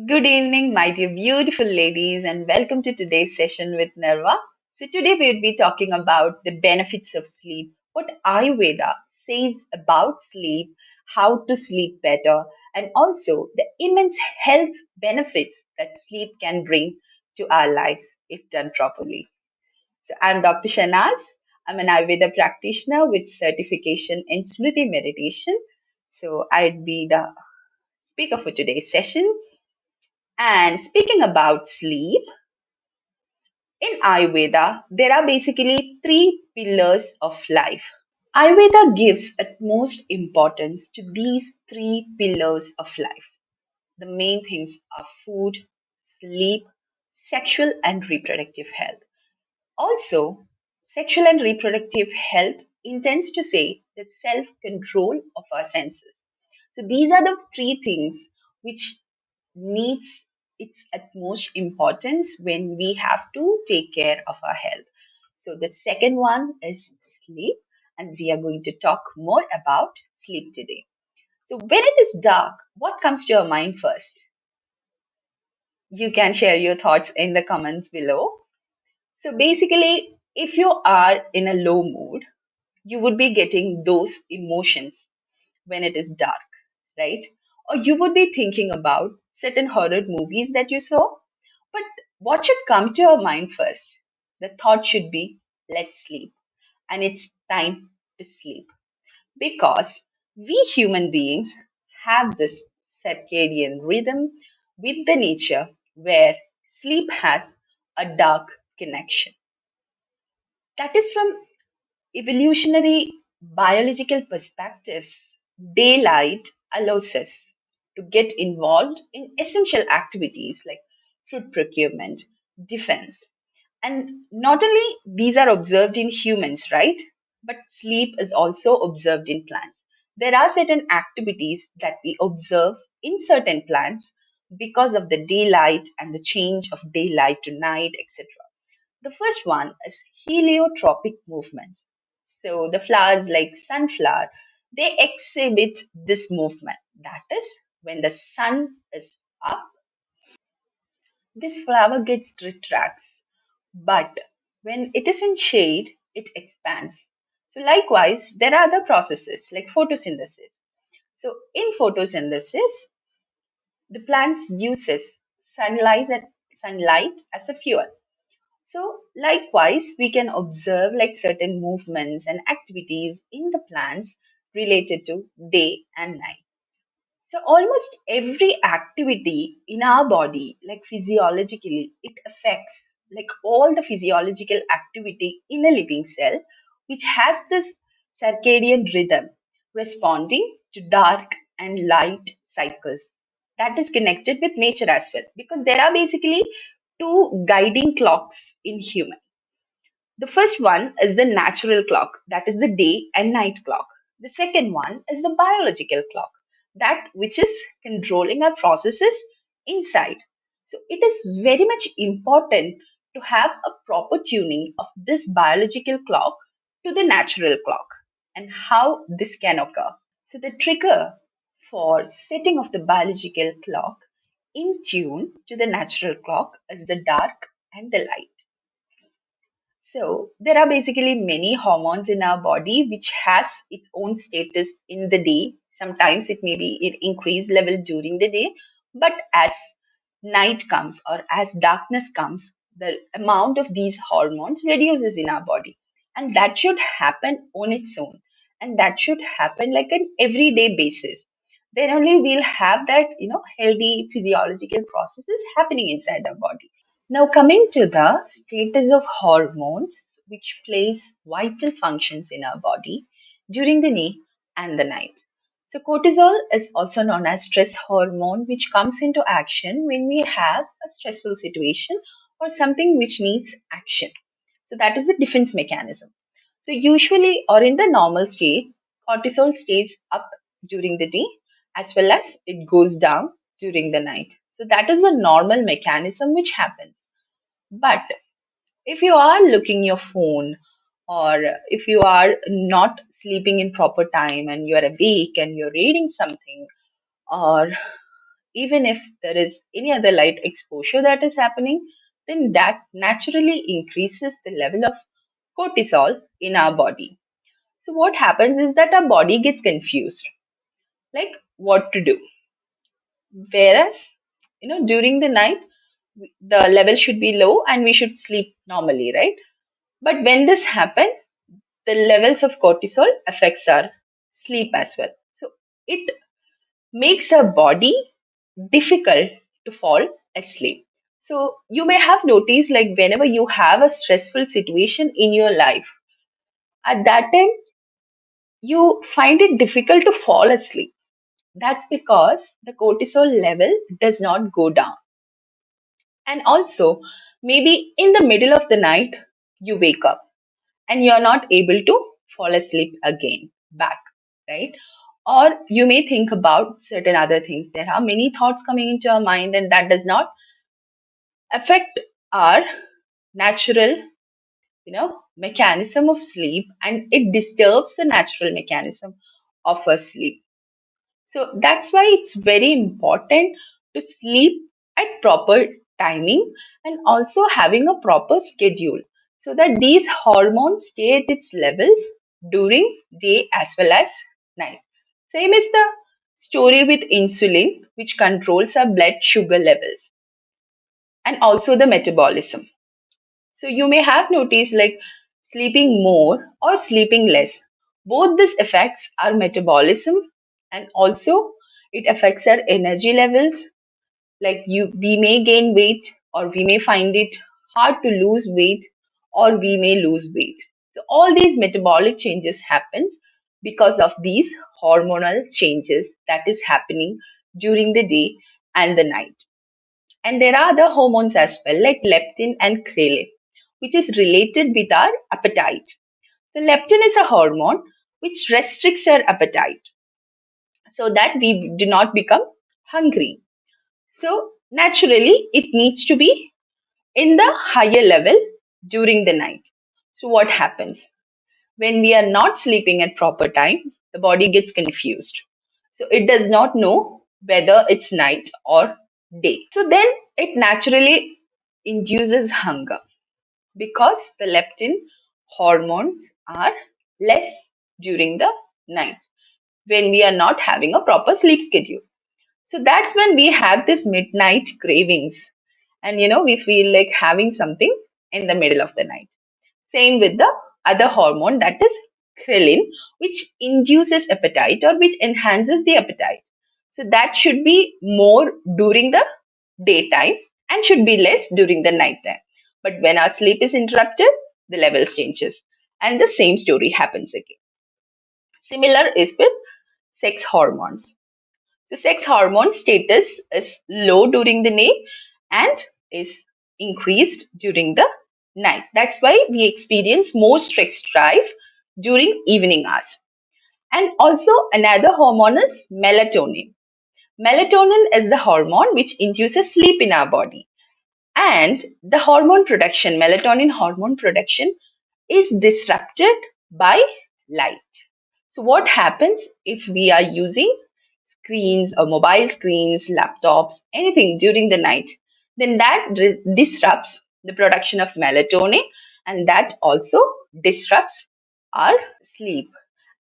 Good evening, my dear beautiful ladies, and welcome to today's session with Nirva. So, today we'll be talking about the benefits of sleep, what Ayurveda says about sleep, how to sleep better, and also the immense health benefits that sleep can bring to our lives if done properly. So, I'm Dr. Shanaz. I'm an Ayurveda practitioner with certification in Smriti meditation. So, I'd be the speaker for today's session. And speaking about sleep, in Ayurveda, there are basically three pillars of life. Ayurveda gives utmost importance to these three pillars of life. The main things are food, sleep, sexual and reproductive health. Also, sexual and reproductive health intends to say the self control of our senses. So, these are the three things which needs its utmost importance when we have to take care of our health. So, the second one is sleep, and we are going to talk more about sleep today. So, when it is dark, what comes to your mind first? You can share your thoughts in the comments below. So, basically, if you are in a low mood, you would be getting those emotions when it is dark, right? Or you would be thinking about certain horror movies that you saw. But what should come to your mind first? The thought should be, let's sleep. And it's time to sleep. Because we human beings have this circadian rhythm with the nature where sleep has a dark connection. That is from evolutionary biological perspectives. Daylight allows us to get involved in essential activities like food procurement, defense, and not only these are observed in humans, right? But sleep is also observed in plants. There are certain activities that we observe in certain plants because of the daylight and the change of daylight to night, etc. The first one is heliotropic movements. So the flowers like sunflower, they exhibit this movement. That is, when the sun is up, this flower gets retracts. But when it is in shade, it expands. So likewise, there are other processes like photosynthesis. So in photosynthesis, the plants uses sunlight as a fuel. So likewise, we can observe like certain movements and activities in the plants related to day and night. So almost every activity in our body, like physiologically, it affects like all the physiological activity in a living cell, which has this circadian rhythm responding to dark and light cycles. That is connected with nature as well, because there are basically two guiding clocks in human. The first one is the natural clock, that is the day and night clock. The second one is the biological clock, that which is controlling our processes inside. So it is very much important to have a proper tuning of this biological clock to the natural clock and how this can occur. So the trigger for setting of the biological clock in tune to the natural clock is the dark and the light. So there are basically many hormones in our body which has its own status in the day. Sometimes it may be in increased level during the day, but as night comes or as darkness comes, the amount of these hormones reduces in our body. And that should happen on its own. And that should happen like an everyday basis. Then only we'll have that, healthy physiological processes happening inside our body. Now, coming to the status of hormones, which plays vital functions in our body during the day and the night. So, cortisol is also known as stress hormone, which comes into action when we have a stressful situation or something which needs action. So, that is the defense mechanism. So, usually or in the normal state, cortisol stays up during the day as well as it goes down during the night. So, that is the normal mechanism which happens. But if you are looking your phone or if you are not sleeping in proper time and you're awake and you're reading something or even if there is any other light exposure that is happening, then that naturally increases the level of cortisol in our body. So what happens is that our body gets confused, like what to do. Whereas, during the night, the level should be low and we should sleep normally, right? But when this happens, the levels of cortisol affects our sleep as well. So it makes our body difficult to fall asleep. So you may have noticed like whenever you have a stressful situation in your life, at that time you find it difficult to fall asleep. That's because the cortisol level does not go down. And also, maybe in the middle of the night, you wake up and you're not able to fall asleep again back, right? Or you may think about certain other things. There are many thoughts coming into your mind, and that does not affect our natural, mechanism of sleep, and it disturbs the natural mechanism of our sleep. So that's why it's very important to sleep at proper timing and also having a proper schedule so that these hormones stay at its levels during day as well as night. Same is the story with insulin, which controls our blood sugar levels and also the metabolism. So you may have noticed like sleeping more or sleeping less. Both this affects our metabolism and also it affects our energy levels. Like we may gain weight or we may find it hard to lose weight or we may lose weight. So all these metabolic changes happens because of these hormonal changes that is happening during the day and the night. And there are other hormones as well, like leptin and ghrelin, which is related with our appetite. The leptin is a hormone which restricts our appetite so that we do not become hungry. So, naturally, it needs to be in the higher level during the night. So, what happens? When we are not sleeping at proper time, the body gets confused. So, it does not know whether it's night or day. So, then it naturally induces hunger because the leptin hormones are less during the night when we are not having a proper sleep schedule. So that's when we have this midnight cravings and we feel like having something in the middle of the night. Same with the other hormone that is ghrelin, which induces appetite or which enhances the appetite. So that should be more during the daytime and should be less during the nighttime. But when our sleep is interrupted, the levels changes and the same story happens again. Similar is with sex hormones. So sex hormone status is low during the day and is increased during the night. That's why we experience more sex drive during evening hours. And also another hormone is melatonin. Melatonin is the hormone which induces sleep in our body. And the hormone production, melatonin hormone production, is disrupted by light. So, what happens if we are using screens or mobile screens, laptops, anything during the night? Then that disrupts the production of melatonin and that also disrupts our sleep.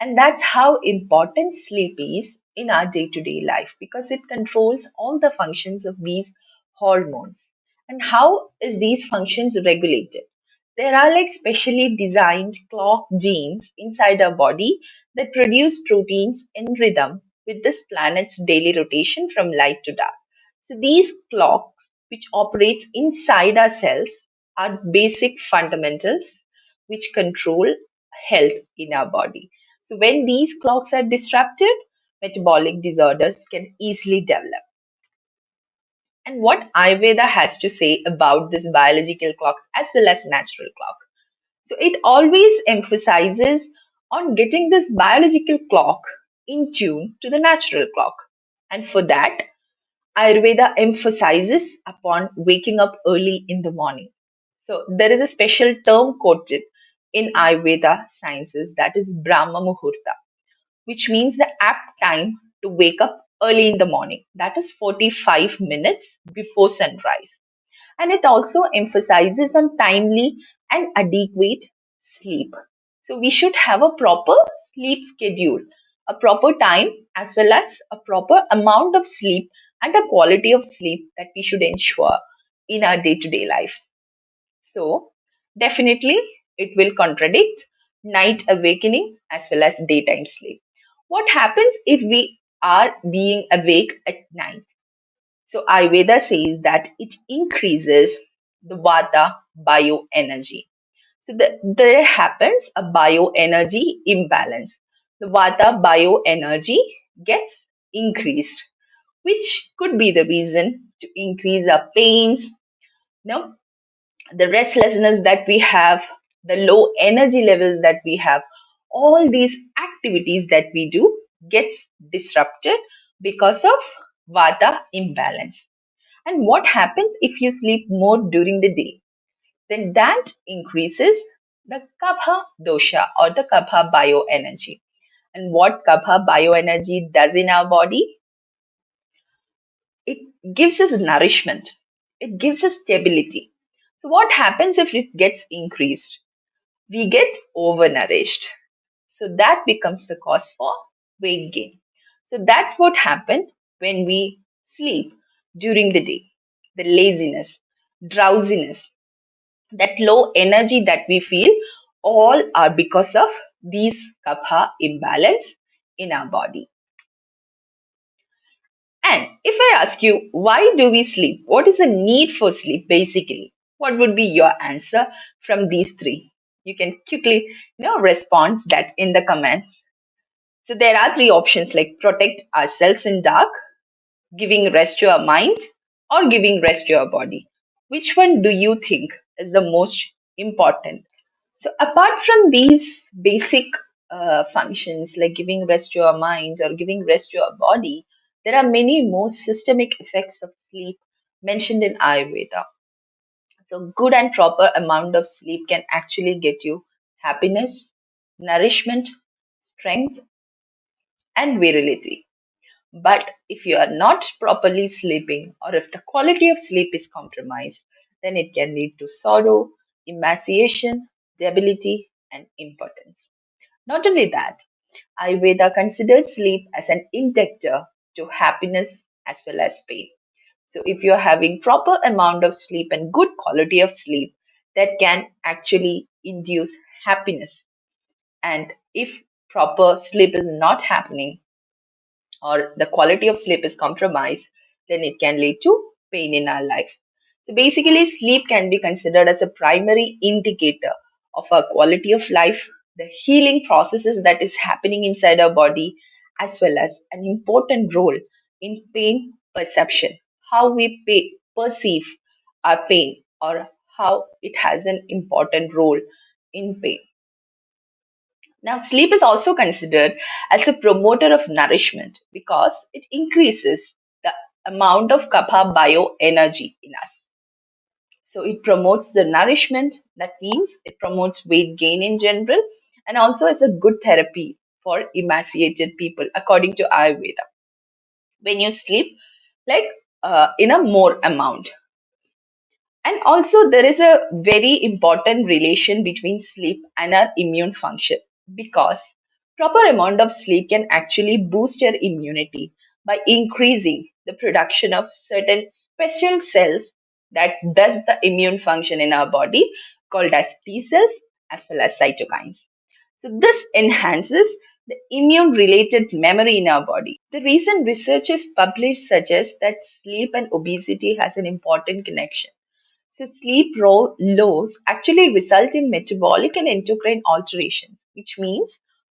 And that's how important sleep is in our day to day life because it controls all the functions of these hormones. And how is these functions regulated? There are like specially designed clock genes inside our body that produce proteins in rhythm with this planet's daily rotation from light to dark. So these clocks, which operates inside our cells, are basic fundamentals which control health in our body. So when these clocks are disrupted, metabolic disorders can easily develop. And what Ayurveda has to say about this biological clock as well as natural clock. So it always emphasizes on getting this biological clock in tune to the natural clock. And for that, Ayurveda emphasizes upon waking up early in the morning. So there is a special term quoted in Ayurveda sciences that is Brahma Muhurta, which means the apt time to wake up early in the morning, that is 45 minutes before sunrise. And it also emphasizes on timely and adequate sleep. So we should have a proper sleep schedule, a proper time, as well as a proper amount of sleep and a quality of sleep that we should ensure in our day to day life. So definitely it will contradict night awakening as well as daytime sleep. What happens if we are being awake at night? So Ayurveda says that it increases the Vata bioenergy. So there happens a bioenergy imbalance. The Vata bioenergy gets increased, which could be the reason to increase our pains, the restlessness that we have, the low energy levels that we have. All these activities that we do gets disrupted because of Vata imbalance. And what happens if you sleep more during the day? Then that increases the Kapha dosha or the Kapha bioenergy. And what Kapha bioenergy does in our body? It gives us nourishment. It gives us stability. So what happens if it gets increased? We get overnourished. So that becomes the cause for weight gain. So that's what happens when we sleep during the day. The laziness, drowsiness, that low energy that we feel, all are because of these kapha imbalance in our body. And if I ask you, why do we sleep? What is the need for sleep basically? What would be your answer from these three? You can quickly, respond that in the comments. So there are three options like protect ourselves in dark, giving rest to our mind, or giving rest to our body. Which one do you think is the most important? So apart from these basic functions like giving rest to our mind or giving rest to our body, there are many more systemic effects of sleep mentioned in Ayurveda. So good and proper amount of sleep can actually get you happiness, nourishment, strength, and virility. But if you are not properly sleeping or if the quality of sleep is compromised, then it can lead to sorrow, emaciation, debility, and impotence. Not only that, Ayurveda considers sleep as an inductor to happiness as well as pain. So if you're having proper amount of sleep and good quality of sleep, that can actually induce happiness. And if proper sleep is not happening, or the quality of sleep is compromised, then it can lead to pain in our life. So basically, sleep can be considered as a primary indicator of our quality of life, the healing processes that is happening inside our body, as well as an important role in pain perception, how we perceive our pain, or how it has an important role in pain. Now, sleep is also considered as a promoter of nourishment because it increases the amount of kapha bioenergy in us. So, it promotes the nourishment, that means it promotes weight gain in general, and also as a good therapy for emaciated people, according to Ayurveda. When you sleep, like in a more amount, and also, there is a very important relation between sleep and our immune function because proper amount of sleep can actually boost your immunity by increasing the production of certain special cells that does the immune function in our body called as T cells as well as cytokines. So this enhances the immune related memory in our body. The recent research is published suggests that sleep and obesity has an important connection. So lows actually result in metabolic and endocrine alterations, which means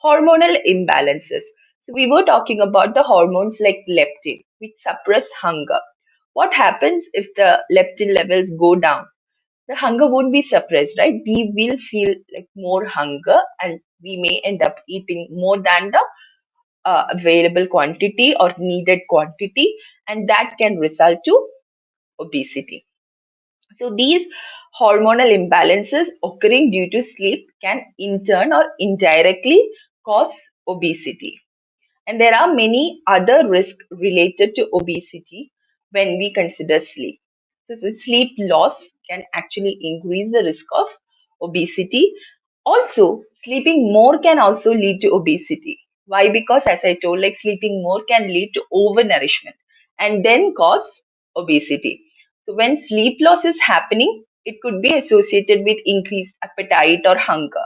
hormonal imbalances. So we were talking about the hormones like leptin, which suppress hunger. What happens if the leptin levels go down? The hunger won't be suppressed, right? We will feel like more hunger and we may end up eating more than the available quantity or needed quantity, and that can result to obesity. So these hormonal imbalances occurring due to sleep can in turn or indirectly cause obesity. And there are many other risks related to obesity when we consider sleep. So, sleep loss can actually increase the risk of obesity. Also, sleeping more can also lead to obesity. Why? Because as I told, like sleeping more can lead to overnourishment and then cause obesity. So when sleep loss is happening, it could be associated with increased appetite or hunger.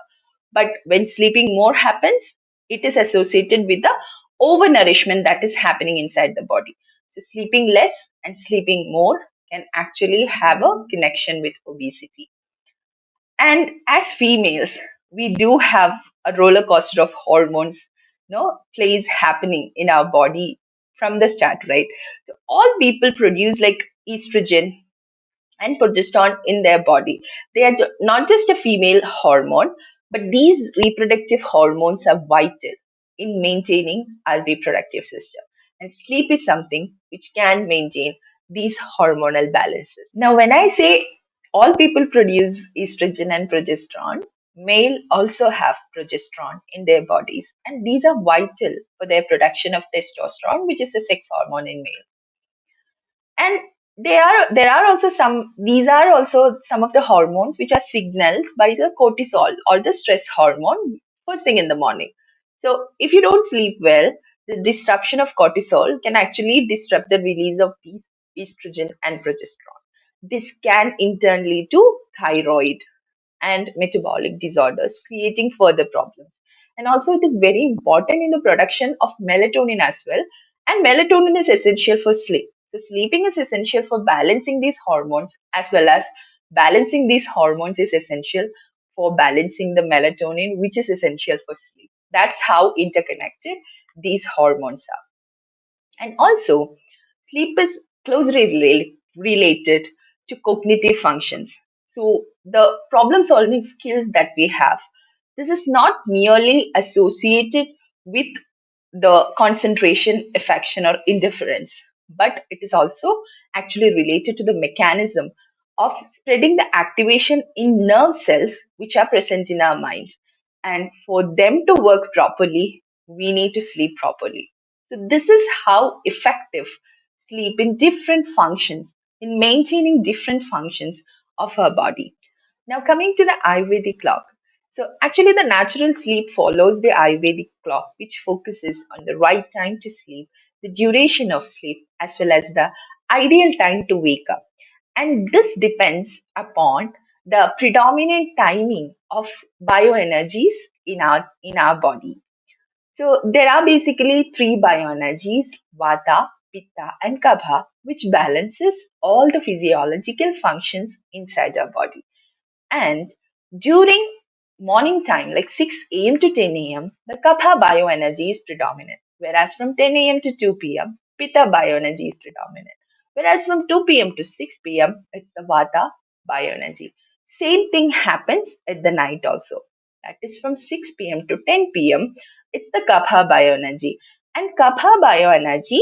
But when sleeping more happens, it is associated with the overnourishment that is happening inside the body. So sleeping less and sleeping more can actually have a connection with obesity. And as females, we do have a roller coaster of hormones, plays happening in our body from the start, right? So all people produce like estrogen and progesterone in their body. They are not just a female hormone, but these reproductive hormones are vital in maintaining our reproductive system. And sleep is something which can maintain these hormonal balances. Now, when I say all people produce estrogen and progesterone, male also have progesterone in their bodies, and these are vital for their production of testosterone, which is the sex hormone in male. And there are also some these are also some of the hormones which are signaled by the cortisol or the stress hormone first thing in the morning. So if you don't sleep well, the disruption of cortisol can actually disrupt the release of these estrogen and progesterone. This can in turn lead to thyroid and metabolic disorders, creating further problems. And also, it is very important in the production of melatonin as well. And melatonin is essential for sleep. So, sleeping is essential for balancing these hormones, as well as balancing these hormones is essential for balancing the melatonin, which is essential for sleep. That's how interconnected these hormones are. And also, sleep is closely related to cognitive functions. So, the problem solving skills that we have, this is not merely associated with the concentration, affection, or indifference, but it is also actually related to the mechanism of spreading the activation in nerve cells which are present in our mind. And for them to work properly, we need to sleep properly. So, this is how effective sleep in different functions, in maintaining different functions of our body. Now, coming to the Ayurvedic clock. So, actually, the natural sleep follows the Ayurvedic clock, which focuses on the right time to sleep, the duration of sleep, as well as the ideal time to wake up. And this depends upon the predominant timing of bioenergies in our body. So there are basically three bioenergies, Vata, Pitta, and Kapha, which balances all the physiological functions inside our body. And during morning time, like 6 a.m. to 10 a.m., the Kapha bioenergy is predominant, whereas from 10 a.m. to 2 p.m., Pitta bioenergy is predominant, whereas from 2 p.m. to 6 p.m., it's the Vata bioenergy. Same thing happens at the night also. That is from 6 p.m. to 10 p.m., it's the Kapha bioenergy. And Kapha bioenergy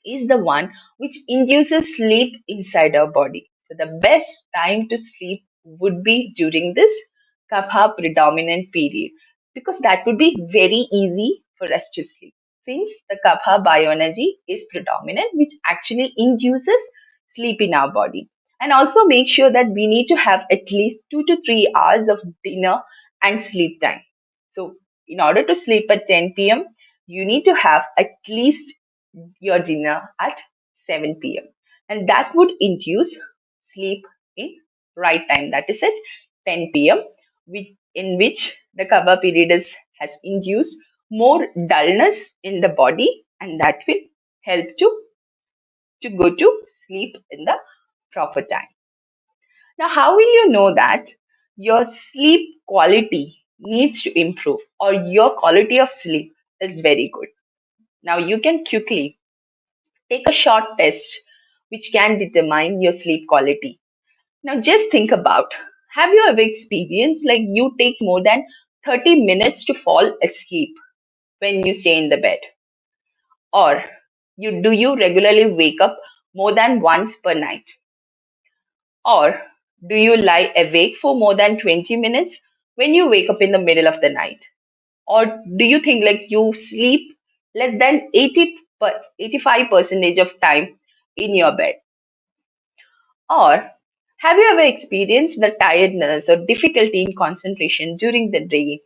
is the one which induces sleep inside our body. So the best time to sleep would be during this kapha predominant period because that would be very easy for us to sleep since the kapha bioenergy is predominant which actually induces sleep in our body. And also make sure that we need to have at least 2 to 3 hours of dinner and sleep time. So in order to sleep at 10 p.m., you need to have at least your dinner at 7 p.m. And that would induce sleep in right time, that is at 10 p.m., in which the cover period has induced more dullness in the body, and that will help to go to sleep in the proper time. Now, how will you know that your sleep quality needs to improve or your quality of sleep is very good? Now, you can quickly take a short test which can determine your sleep quality. Now, just think about, have you ever experienced like you take more than 30 minutes to fall asleep when you stay in the bed? Or do you regularly wake up more than once per night? Or do you lie awake for more than 20 minutes when you wake up in the middle of the night? Or do you think like you sleep less than 85 percentage of time in your bed? Or have you ever experienced the tiredness or difficulty in concentration during the day,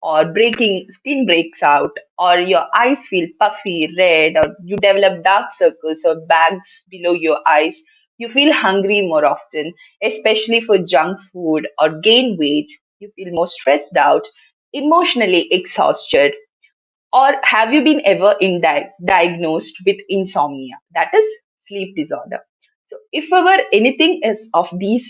or breaking skin breaks out, or your eyes feel puffy, red, or you develop dark circles or bags below your eyes? You feel hungry more often, especially for junk food, or gain weight. You feel more stressed out, emotionally exhausted, or have you been ever diagnosed with insomnia? That is sleep disorder. So, if ever anything is of these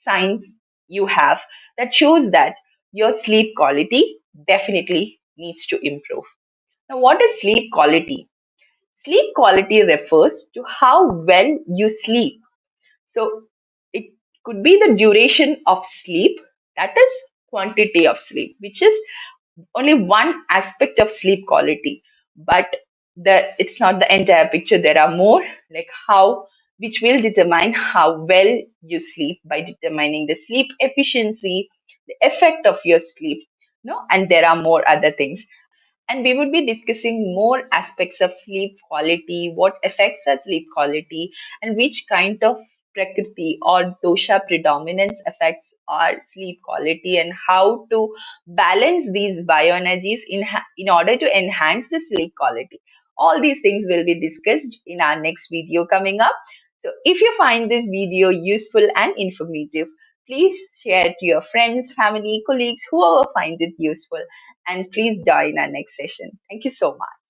signs you have, that shows that your sleep quality definitely needs to improve. Now, what is sleep quality? Sleep quality refers to how well you sleep. So, it could be the duration of sleep, that is quantity of sleep, which is only one aspect of sleep quality, but it's not the entire picture. There are more, like how, which will determine how well you sleep by determining the sleep efficiency, the effect of your sleep, no, and there are more other things. And we would be discussing more aspects of sleep quality, what affects our sleep quality, and which kind of prakriti or dosha predominance affects our sleep quality, and how to balance these bioenergies in order to enhance the sleep quality. All these things will be discussed in our next video coming up. So, if you find this video useful and informative, please share to your friends, family, colleagues, whoever finds it useful, and please join our next session. Thank you so much.